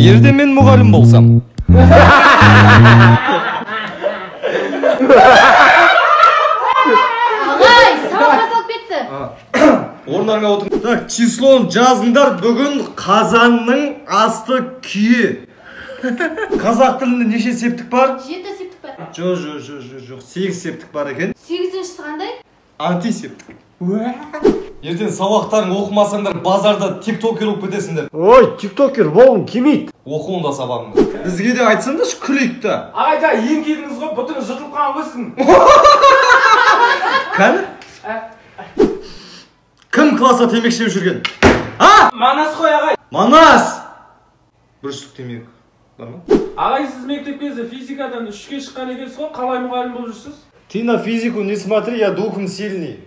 Эгерде мен мұғалім болсам. Ағай, сабақ басталып кетті. Орындарыңа отырыңыз. Так, числоны жазыңдар. Бүгін қазанның асты күйе. Қазақ тілінде неше септік бар? 7 септік бар. Жоқ, 8 септік бар екен. 8-шісі қандай? Антисептік. Ертең сабақтарын оқымасаңдар, базарда тиктокер болып кетесіңдер. Ой, тиктокер болғым келмейді. Оқуында сабағыңды. Бізге де айтсаңдаршы, күлейік та. Ағай, да, ең келдіңіз ғой, бұтыңыз жыртылып қалған қойсын. Кәні? Кім класса темекі шегіп жүрген? Манас қой, ағай. Манас! Бір штук темекі. Бар ма? Ағай, сіз мектепте физикадан 3-ке шыққан екенсіз ғой, қалай мұғалім болып жүрсіз? Ты на физику не смотри, я духом сильный.